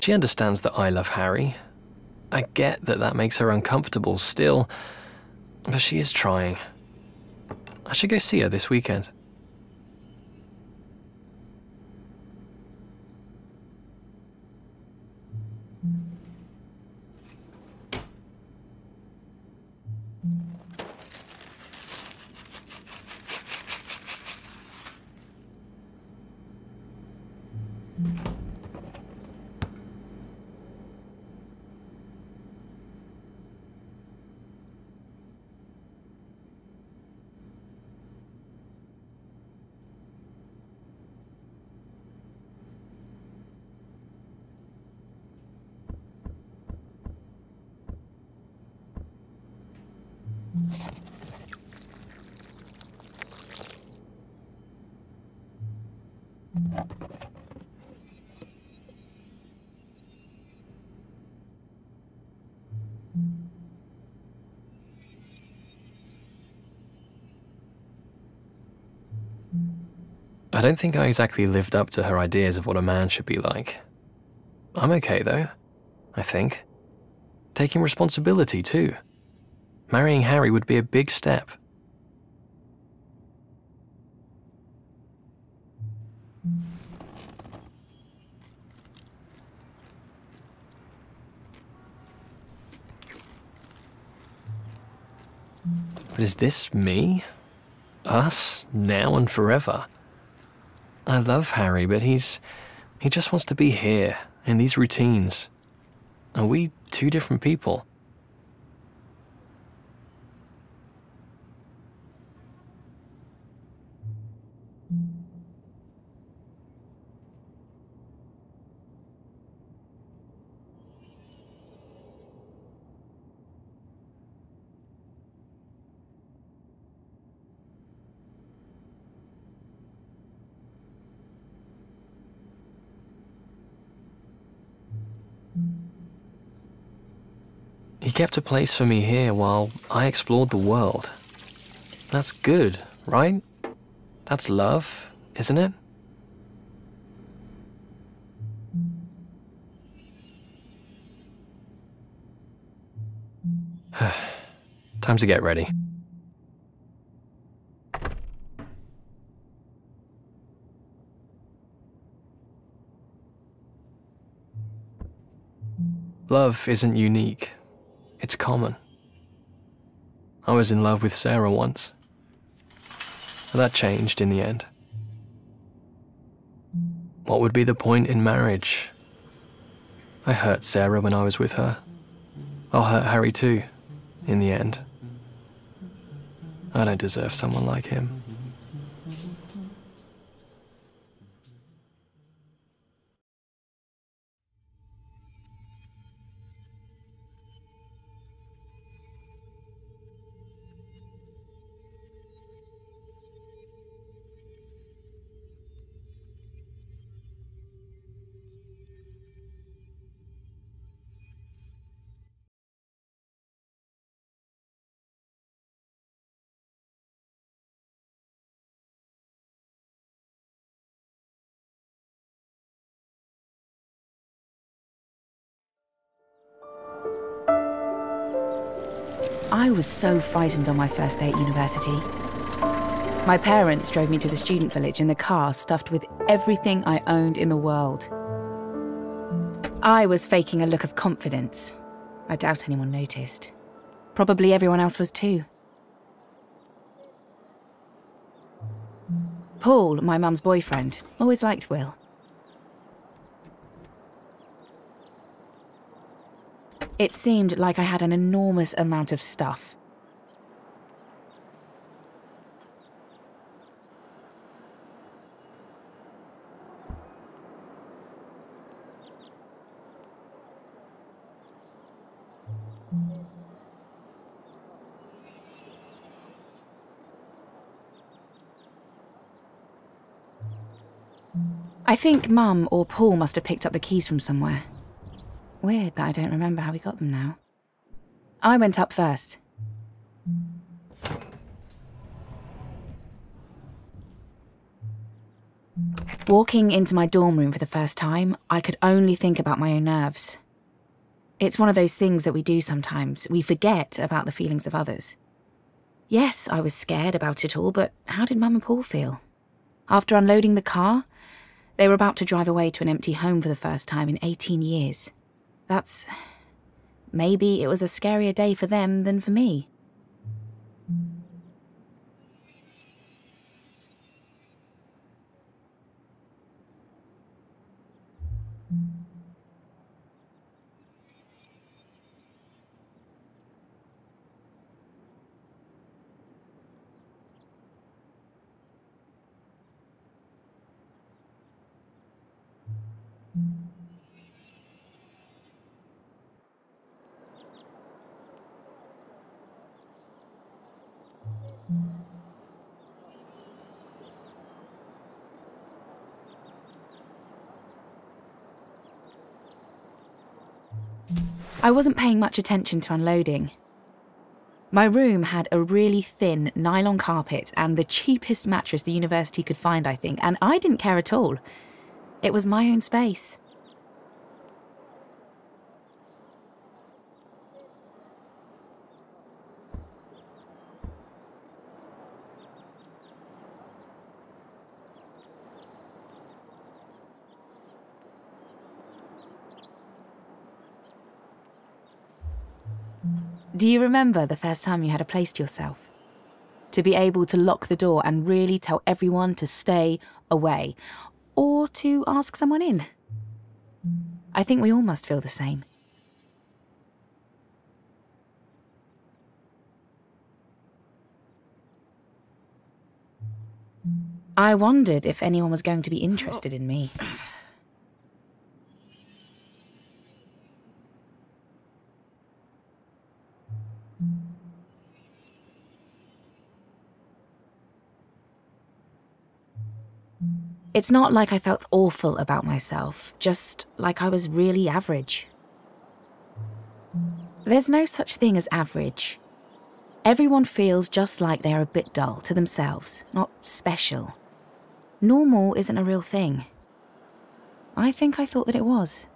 She understands that I love Harry. I get that that makes her uncomfortable still, but she is trying. I should go see her this weekend. I don't think I exactly lived up to her ideas of what a man should be like. I'm okay though, I think. Taking responsibility too. Marrying Harry would be a big step. But is this me? Us, now and forever? I love Harry, but he just wants to be here, in these routines. Are we two different people? He kept a place for me here while I explored the world. That's good, right? That's love, isn't it? Time to get ready. Love isn't unique. It's common. I was in love with Sarah once. But that changed in the end. What would be the point in marriage? I hurt Sarah when I was with her. I'll hurt Harry too, in the end. I don't deserve someone like him. I was so frightened on my first day at university. My parents drove me to the student village in the car stuffed with everything I owned in the world. I was faking a look of confidence. I doubt anyone noticed. Probably everyone else was too. Paul, my mum's boyfriend, always liked Will. It seemed like I had an enormous amount of stuff. I think Mum or Paul must have picked up the keys from somewhere. Weird that I don't remember how we got them now. I went up first. Walking into my dorm room for the first time, I could only think about my own nerves. It's one of those things that we do sometimes. We forget about the feelings of others. Yes, I was scared about it all, but how did Mum and Paul feel? After unloading the car, they were about to drive away to an empty home for the first time in 18 years. Maybe it was a scarier day for them than for me. I wasn't paying much attention to unloading. My room had a really thin nylon carpet and the cheapest mattress the university could find, I think, and I didn't care at all. It was my own space. Do you remember the first time you had a place to yourself? To be able to lock the door and really tell everyone to stay away, or to ask someone in? I think we all must feel the same. I wondered if anyone was going to be interested in me. It's not like I felt awful about myself, just like I was really average. There's no such thing as average. Everyone feels just like they're a bit dull to themselves, not special. Normal isn't a real thing. I think I thought that it was.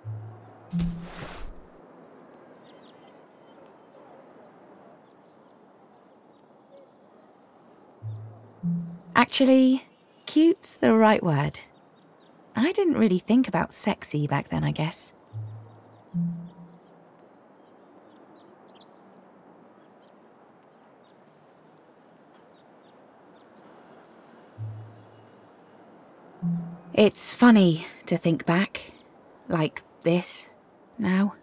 Actually, cute's the right word. I didn't really think about sexy back then, I guess. It's funny to think back, like this, now.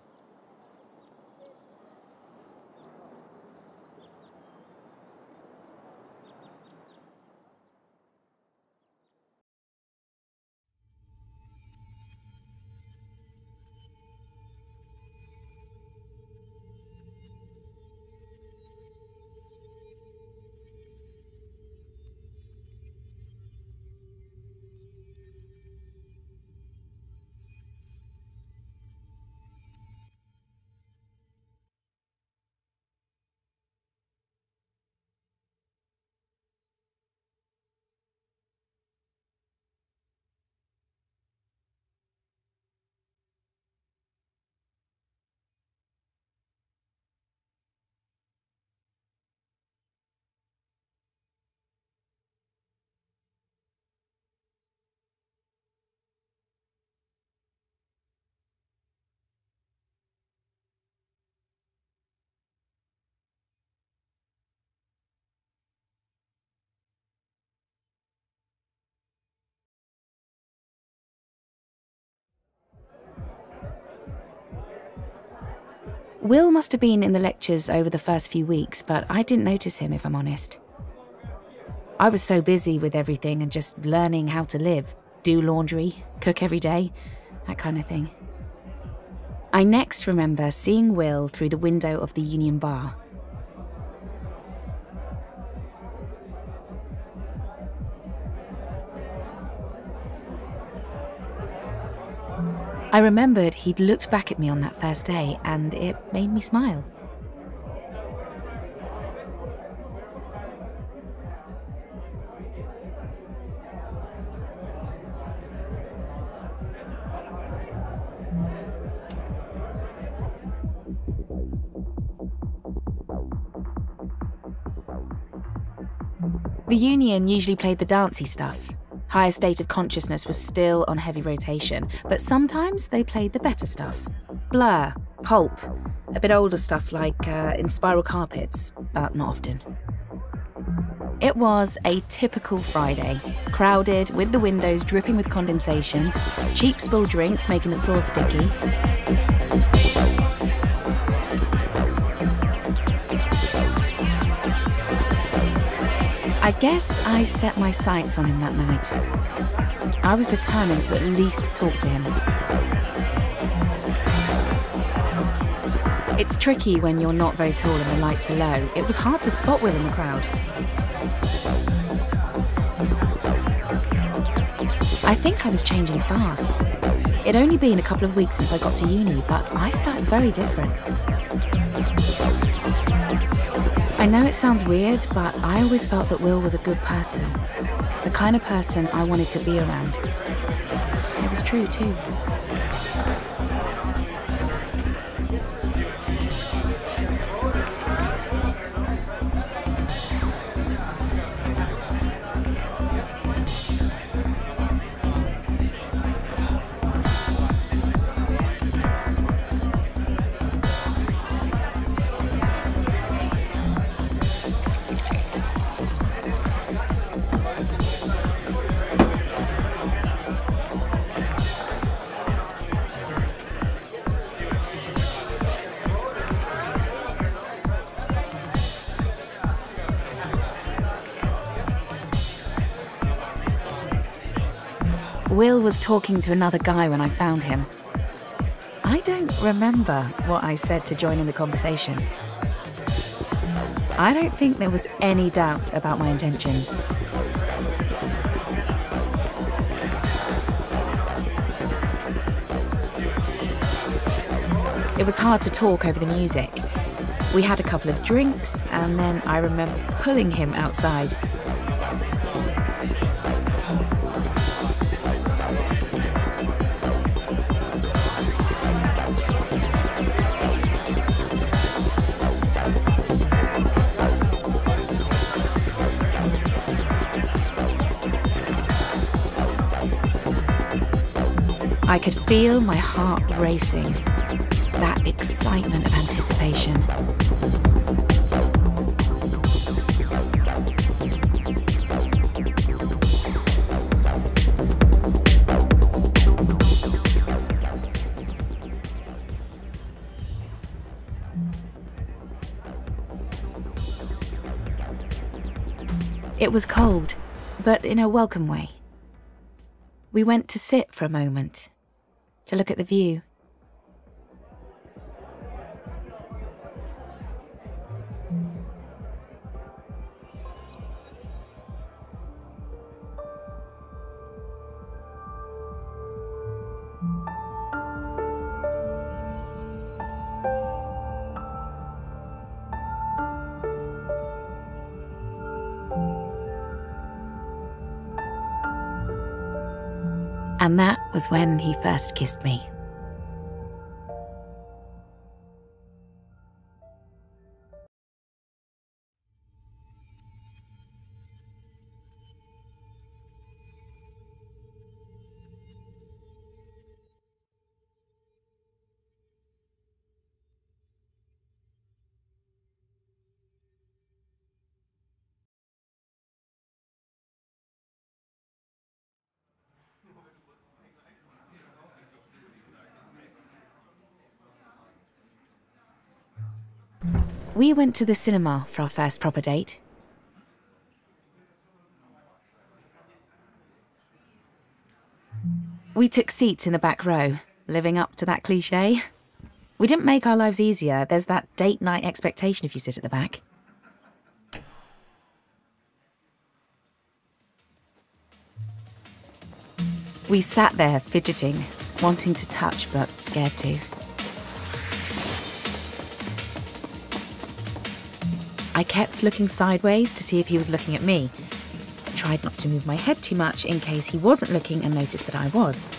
Will must have been in the lectures over the first few weeks, but I didn't notice him, if I'm honest. I was so busy with everything and just learning how to live, do laundry, cook every day, that kind of thing. I next remember seeing Will through the window of the Union Bar. I remembered he'd looked back at me on that first day, and it made me smile. The Union usually played the dancey stuff. Higher State of Consciousness was still on heavy rotation, but sometimes they played the better stuff. Blur, Pulp, a bit older stuff like In Spiral Carpets, but not often. It was a typical Friday, crowded with the windows dripping with condensation, cheap spilled drinks making the floor sticky. I guess I set my sights on him that night. I was determined to at least talk to him. It's tricky when you're not very tall and the lights are low. It was hard to spot Will in the crowd. I think I was changing fast. It'd only been a couple of weeks since I got to uni, but I felt very different. I know it sounds weird, but I always felt that Will was a good person. The kind of person I wanted to be around. It was true too. Will was talking to another guy when I found him. I don't remember what I said to join in the conversation. I don't think there was any doubt about my intentions. It was hard to talk over the music. We had a couple of drinks, and then I remember pulling him outside. I could feel my heart racing, that excitement of anticipation. It was cold, but in a welcome way. We went to sit for a moment, to look at the view. And that was when he first kissed me. We went to the cinema for our first proper date. We took seats in the back row, living up to that cliché. We didn't make our lives easier. There's that date night expectation if you sit at the back. We sat there fidgeting, wanting to touch but scared to. I kept looking sideways to see if he was looking at me. I tried not to move my head too much in case he wasn't looking and noticed that I was.